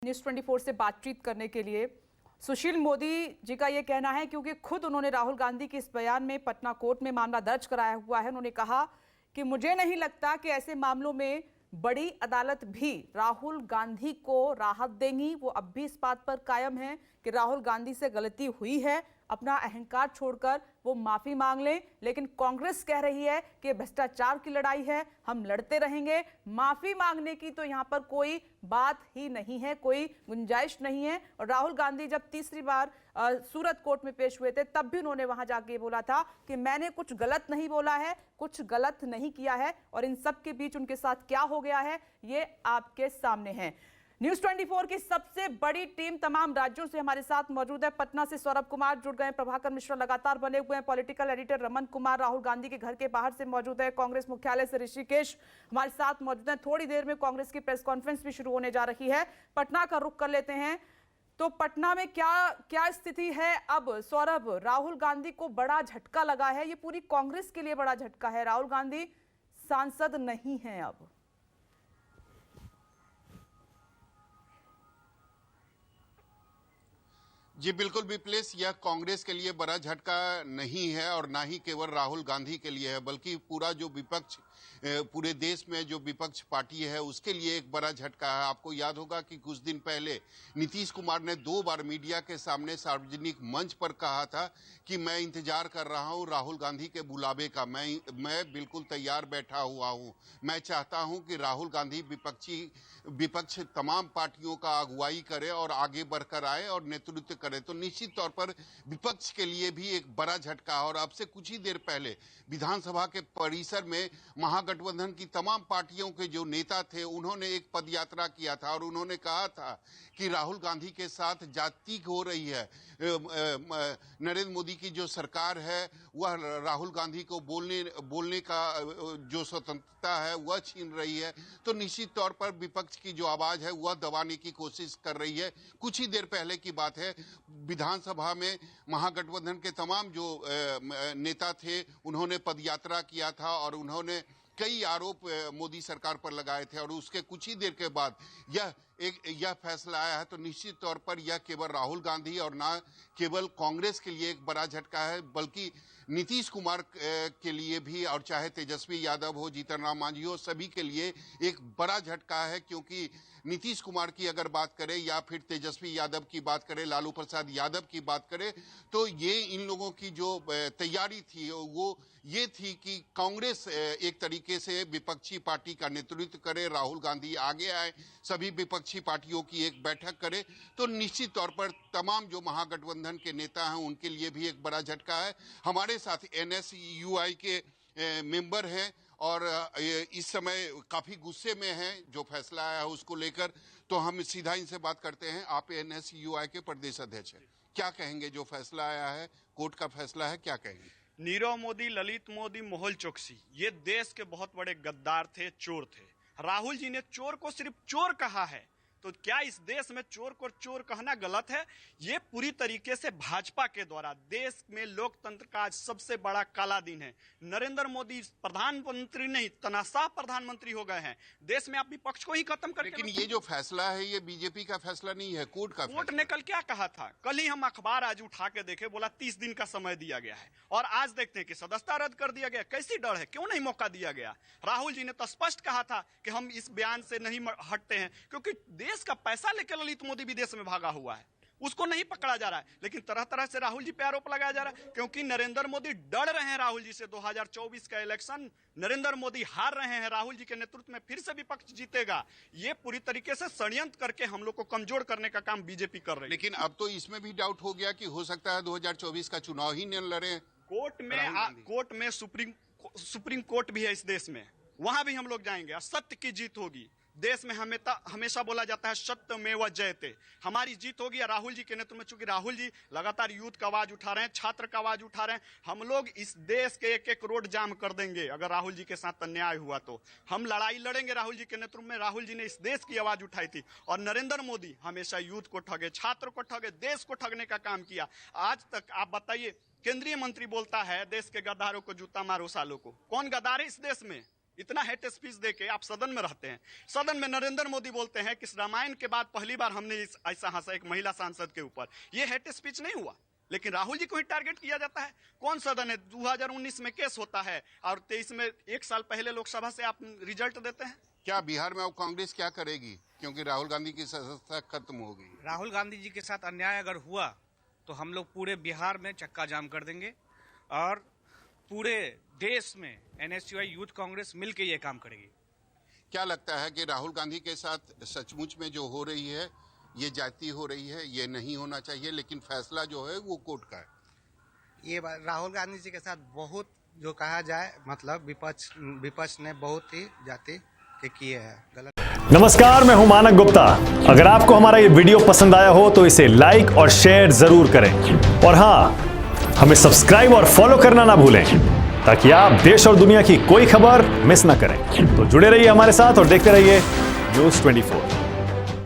News 24 से बातचीत करने के लिए। सुशील मोदी जी का ये कहना है, क्योंकि खुद उन्होंने राहुल गांधी के इस बयान में पटना कोर्ट में मामला दर्ज कराया हुआ है। उन्होंने कहा कि मुझे नहीं लगता कि ऐसे मामलों में बड़ी अदालत भी राहुल गांधी को राहत देंगी। वो अब भी इस बात पर कायम है कि राहुल गांधी से गलती हुई है, अपना अहंकार छोड़कर वो माफी मांग लें। लेकिन कांग्रेस कह रही है कि भ्रष्टाचार की लड़ाई है, हम लड़ते रहेंगे, माफी मांगने की तो यहां पर कोई बात ही नहीं है, कोई गुंजाइश नहीं है। और राहुल गांधी जब तीसरी बार सूरत कोर्ट में पेश हुए थे, तब भी उन्होंने वहां जाके बोला था कि मैंने कुछ गलत नहीं बोला है, कुछ गलत नहीं किया है। और इन सब के बीच उनके साथ क्या हो गया है, ये आपके सामने है। न्यूज़ 24 की सबसे बड़ी टीम तमाम राज्यों से हमारे साथ मौजूद है। पटना से सौरभ कुमार जुड़ गए, प्रभाकर मिश्रा लगातार बने हुए हैं, पॉलिटिकल एडिटर रमन कुमार राहुल गांधी के घर के बाहर से मौजूद है, कांग्रेस मुख्यालय से ऋषिकेश हमारे साथ मौजूद हैं। थोड़ी देर में कांग्रेस की प्रेस कॉन्फ्रेंस भी शुरू होने जा रही है। पटना का रुख कर लेते हैं। तो पटना में क्या स्थिति है अब सौरभ? राहुल गांधी को बड़ा झटका लगा है, ये पूरी कांग्रेस के लिए बड़ा झटका है। राहुल गांधी सांसद नहीं है अब। जी बिल्कुल विप्लेश, यह कांग्रेस के लिए बड़ा झटका नहीं है और ना ही केवल राहुल गांधी के लिए है, बल्कि पूरा जो विपक्ष, पूरे देश में जो विपक्ष पार्टी है उसके लिए एक बड़ा झटका है। आपको याद होगा कि कुछ दिन पहले नीतीश कुमार ने 2 बार मीडिया के सामने सार्वजनिक मंच पर कहा था कि मैं इंतजार कर रहा हूं राहुल गांधी के बुलावे का, मैं बिल्कुल तैयार बैठा हुआ हूं। मैं चाहता हूं कि राहुल गांधी विपक्ष तमाम पार्टियों का अगुवाई करे और आगे बढ़कर आए और नेतृत्व करे। तो निश्चित तौर पर विपक्ष के लिए भी एक बड़ा झटका है। और अब से कुछ ही देर पहले विधानसभा के परिसर में महागठबंधन की तमाम पार्टियों के जो नेता थे उन्होंने एक पदयात्रा किया था और उन्होंने कहा था कि राहुल गांधी के साथ जाति हो रही है। नरेंद्र मोदी की जो सरकार है वह राहुल गांधी को बोलने का जो स्वतंत्रता है वह छीन रही है। तो निश्चित तौर पर विपक्ष की जो आवाज है वह दबाने की कोशिश कर रही है। कुछ ही देर पहले की बात है, विधानसभा में महागठबंधन के तमाम जो नेता थे उन्होंने पदयात्रा किया था और उन्होंने कई आरोप मोदी सरकार पर लगाए थे। और उसके कुछ ही देर के बाद यह फैसला आया है। तो निश्चित तौर पर यह केवल राहुल गांधी और ना केवल कांग्रेस के लिए एक बड़ा झटका है, बल्कि नीतीश कुमार के लिए भी, और चाहे तेजस्वी यादव हो, जीतन राम मांझी हो, सभी के लिए एक बड़ा झटका है। क्योंकि नीतीश कुमार की अगर बात करें या फिर तेजस्वी यादव की बात करें, लालू प्रसाद यादव की बात करें, तो ये इन लोगों की जो तैयारी थी वो ये थी कि कांग्रेस एक तरीके से विपक्षी पार्टी का नेतृत्व करे, राहुल गांधी आगे आए, सभी विपक्षी पार्टियों की एक बैठक करे। तो निश्चित तौर पर तमाम जो महागठबंधन के नेता हैं उनके लिए भी एक बड़ा झटका है। हमारे साथ एनएसयूआई के मेंबर हैं और इस समय काफी गुस्से में हैं जो फैसला आया है उसको लेकर। तो हम सीधा इनसे बात करते हैं। आप एनएसयूआई के प्रदेश अध्यक्ष हैं, क्या कहेंगे? जो फैसला आया है, कोर्ट का फैसला है, क्या कहेंगे? नीरव मोदी, ललित मोदी, मोहुल चोकसी ये देश के बहुत बड़े गद्दार थे, चोर थे। राहुल जी ने चोर को सिर्फ चोर कहा है, तो क्या इस देश में चोर को चोर कहना गलत है? ये पूरी तरीके से भाजपा के द्वारा देश में लोकतंत्र का आज सबसे बड़ा काला दिन है। नरेंद्र मोदी प्रधानमंत्री नहीं, तनाशाह प्रधानमंत्री हो गए हैं। देश में आप विपक्ष को ही खत्म करके। लेकिन ये जो फैसला है ये बीजेपी का फैसला नहीं है, कोर्ट का। कोर्ट ने कल क्या कहा था? कल ही हम अखबार आज उठा के देखे, बोला 30 दिन का समय दिया गया है और आज देखते हैं कि सदस्यता रद्द कर दिया गया। कैसी डर है? क्यों नहीं मौका दिया गया? राहुल जी ने तो स्पष्ट कहा था कि हम इस बयान से नहीं हटते हैं, क्योंकि देश का पैसा लेकर ललित मोदी विदेश में भागा हुआ है, उसको नहीं पकड़ा जा रहा है। लेकिन तरह तरह से राहुल जी पे आरोप लगाया जा रहा है, क्योंकि नरेंद्र मोदी डर रहे हैं राहुल जी से। 2024 का इलेक्शन नरेंद्र मोदी हार रहे हैं, राहुल जी के नेतृत्व में फिर से विपक्ष जीतेगा। ये पूरी तरीके से षड्यंत्र करके हम लोग को कमजोर करने का काम बीजेपी कर रही है। लेकिन अब तो इसमें भी डाउट हो गया कि हो सकता है 2024 का चुनाव ही न लड़े। कोर्ट में सुप्रीम कोर्ट भी है इस देश में, वहां भी हम लोग जाएंगे। सत्य की जीत होगी। देश में हमेशा बोला जाता है सत्यमेव जयते, हमारी जीत होगी। राहुल जी के नेतृत्व में, चूंकि राहुल जी लगातार यूथ का आवाज उठा रहे हैं, छात्र का आवाज उठा रहे हैं, हम लोग इस देश के एक एक रोड जाम कर देंगे। अगर राहुल जी के साथ अन्याय हुआ तो हम लड़ाई लड़ेंगे राहुल जी के नेतृत्व में। राहुल जी ने इस देश की आवाज उठाई थी और नरेंद्र मोदी हमेशा यूथ को ठगे, छात्र को ठगे, देश को ठगने का काम किया। आज तक आप बताइए, केंद्रीय मंत्री बोलता है देश के गद्दारों को जूता मारो सालों को। कौन गद्दार है इस देश में? इतना हेट स्पीच देके आप सदन में रहते हैं, सदन में नरेंद्र मोदी बोलते हैं कि रामायण के बाद पहली बार हमने ऐसा हंसा एक महिला सांसद के ऊपर। ये हेट स्पीच नहीं हुआ, लेकिन राहुल जी को ही टारगेट किया जाता है। कौन सदन है? 2019 में केस होता है और 23 में 1 साल पहले लोकसभा से आप रिजल्ट देते हैं। क्या बिहार में अब कांग्रेस क्या करेगी, क्योंकि राहुल गांधी की सदस्यता खत्म हो गई? राहुल गांधी जी के साथ अन्याय अगर हुआ तो हम लोग पूरे बिहार में चक्का जाम कर देंगे और पूरे देश में NSUI यूथ कांग्रेस मिलकर ये काम करेगी। क्या लगता है कि राहुल गांधी के साथ सचमुच में जो हो रही है ये जाति हो रही है, ये नहीं होना चाहिए, लेकिन फैसला जो है वो कोर्ट का है? ये राहुल गांधी जी के साथ बहुत जो कहा जाए, मतलब विपक्ष ने बहुत ही जाति के किए हैं गलत। नमस्कार, मैं हूं मानक गुप्ता। अगर आपको हमारा ये वीडियो पसंद आया हो तो इसे लाइक और शेयर जरूर करें और हाँ, हमें सब्सक्राइब और फॉलो करना ना भूलें ताकि आप देश और दुनिया की कोई खबर मिस ना करें। तो जुड़े रहिए हमारे साथ और देखते रहिए News 24।